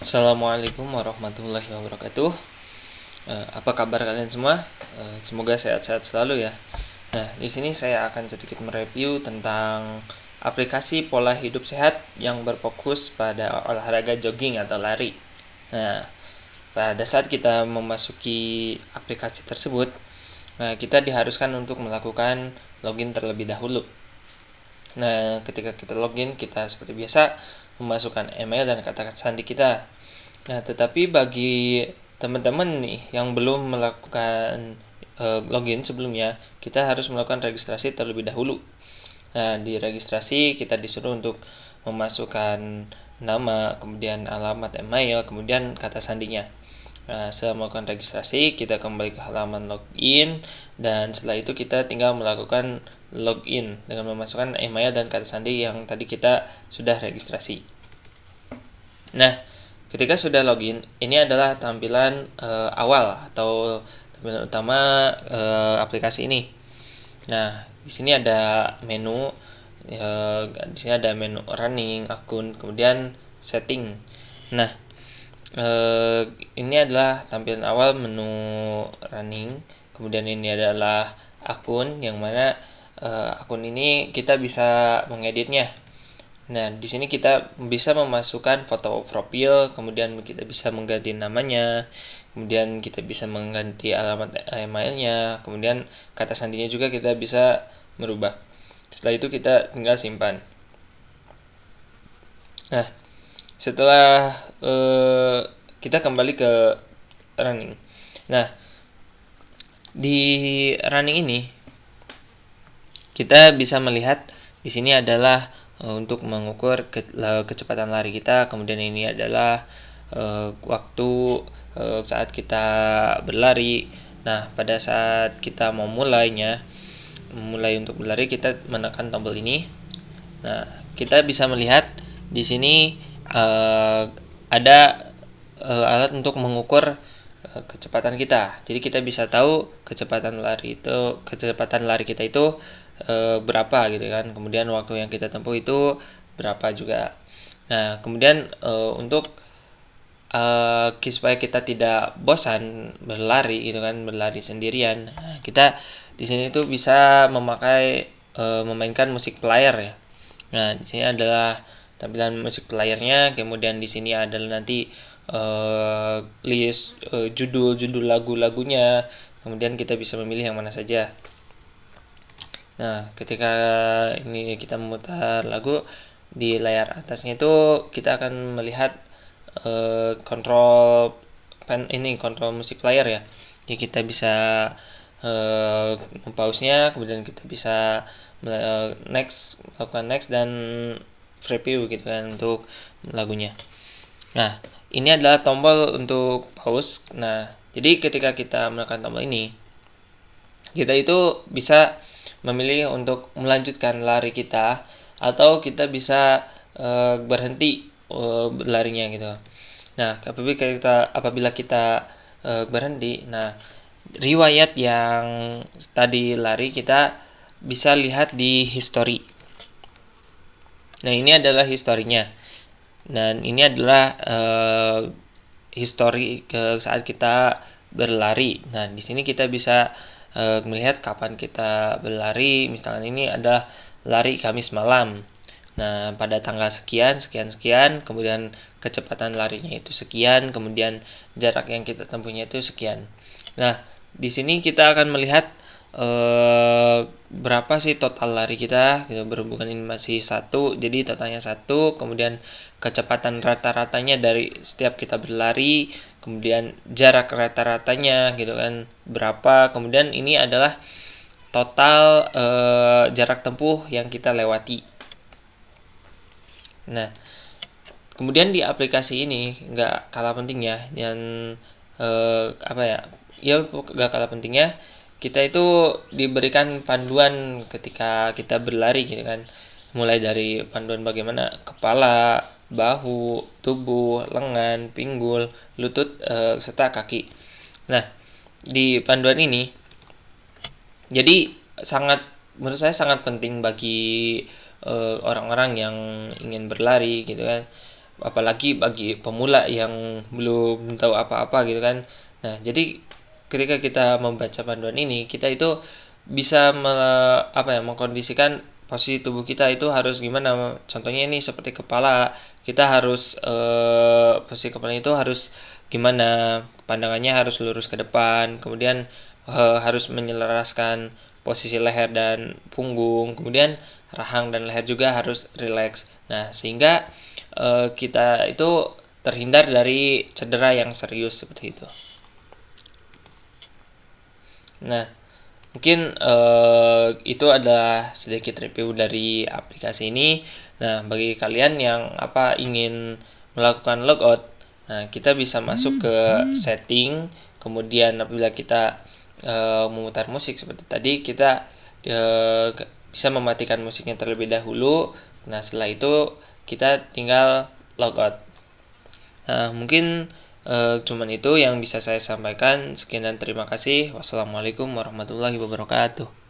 Assalamualaikum warahmatullahi wabarakatuh. Apa kabar kalian semua? Semoga sehat-sehat selalu ya. Nah, di sini saya akan sedikit mereview tentang aplikasi pola hidup sehat yang berfokus pada olahraga jogging atau lari. Nah, pada saat kita memasuki aplikasi tersebut, kita diharuskan untuk melakukan login terlebih dahulu. Nah, ketika kita login, kita seperti biasa memasukkan email dan kata sandi kita. Nah, tetapi bagi teman-teman nih yang belum melakukan login sebelumnya, kita harus melakukan registrasi terlebih dahulu. Nah, di registrasi kita disuruh untuk memasukkan nama, kemudian alamat email, kemudian kata sandinya. Nah, setelah melakukan registrasi, kita kembali ke halaman login, dan setelah itu kita tinggal melakukan login dengan memasukkan email dan kata sandi yang tadi kita sudah registrasi. Nah, ketika sudah login, ini adalah tampilan awal atau tampilan utama aplikasi ini. Nah, di sini ada menu, di sini ada menu running, akun, kemudian setting. Nah, ini adalah tampilan awal menu running. Kemudian ini adalah akun, yang mana akun ini kita bisa mengeditnya. Nah, di sini kita bisa memasukkan foto profil, kemudian kita bisa mengganti namanya, kemudian kita bisa mengganti alamat emailnya, kemudian kata sandinya juga kita bisa merubah. Setelah itu kita tinggal simpan. Nah, setelah kita kembali ke running. Nah, di running ini kita bisa melihat di sini adalah untuk mengukur kecepatan lari kita. Kemudian ini adalah waktu saat kita berlari. Nah, pada saat kita mau mulai untuk berlari, kita menekan tombol ini. Nah, kita bisa melihat di sini ada alat untuk mengukur kecepatan kita. Jadi kita bisa tahu kecepatan lari kita itu berapa gitu kan. Kemudian waktu yang kita tempuh itu berapa juga. Nah, kemudian untuk supaya kita tidak bosan berlari gitu kan, berlari sendirian, kita di sini tuh bisa memainkan musik player ya. Nah, di sini adalah tampilan musik playernya. Kemudian di sini adalah nanti list judul lagu-lagunya. Kemudian kita bisa memilih yang mana saja. Nah, ketika ini kita memutar lagu, di layar atasnya itu kita akan melihat kontrol musik player ya. Jadi kita bisa pause-nya, kemudian kita bisa melakukan next dan preview gitu kan untuk lagunya. Nah, ini adalah tombol untuk pause. Nah, jadi ketika kita menekan tombol ini, kita itu bisa memilih untuk melanjutkan lari kita, atau kita bisa berhenti berlarinya gitu. Nah, apabila kita berhenti, nah riwayat yang tadi lari kita bisa lihat di history. Nah, ini adalah historinya. Dan ini adalah history saat kita berlari. Nah, di sini kita bisa melihat kapan kita berlari. Misalnya ini adalah lari Kamis malam. Nah, pada tanggal sekian, kemudian kecepatan larinya itu sekian, kemudian jarak yang kita tempuhnya itu sekian. Nah, di sini kita akan melihat berapa sih total lari kita. Berhubungan ini masih 1, jadi totalnya 1. Kemudian kecepatan rata-ratanya dari setiap kita berlari, kemudian jarak rata-ratanya gitu kan berapa. Kemudian ini adalah total jarak tempuh yang kita lewati. Nah, kemudian di aplikasi ini nggak kalah pentingnya, dan nggak kalah pentingnya, kita itu diberikan panduan ketika kita berlari gitu kan. Mulai dari panduan bagaimana kepala, bahu, tubuh, lengan, pinggul, lutut, serta kaki. Nah, di panduan ini jadi menurut saya sangat penting bagi orang-orang yang ingin berlari gitu kan. apalagi bagi pemula yang belum tahu apa-apa gitu kan. Nah, jadi ketika kita membaca panduan ini, kita itu bisa mengkondisikan posisi tubuh kita itu harus gimana. Contohnya ini seperti kepala, kita harus posisi kepala itu harus gimana, pandangannya harus lurus ke depan, kemudian harus menyelaraskan posisi leher dan punggung, kemudian rahang dan leher juga harus rileks. Nah, sehingga kita itu terhindar dari cedera yang serius seperti itu. Nah, mungkin itu adalah sedikit review dari aplikasi ini. Nah, bagi kalian yang ingin melakukan logout, nah kita bisa masuk ke setting, kemudian apabila kita memutar musik seperti tadi, kita bisa mematikan musiknya terlebih dahulu. Nah, setelah itu kita tinggal logout. Nah, mungkin cuman itu yang bisa saya sampaikan. Sekian dan terima kasih. Wassalamualaikum warahmatullahi wabarakatuh.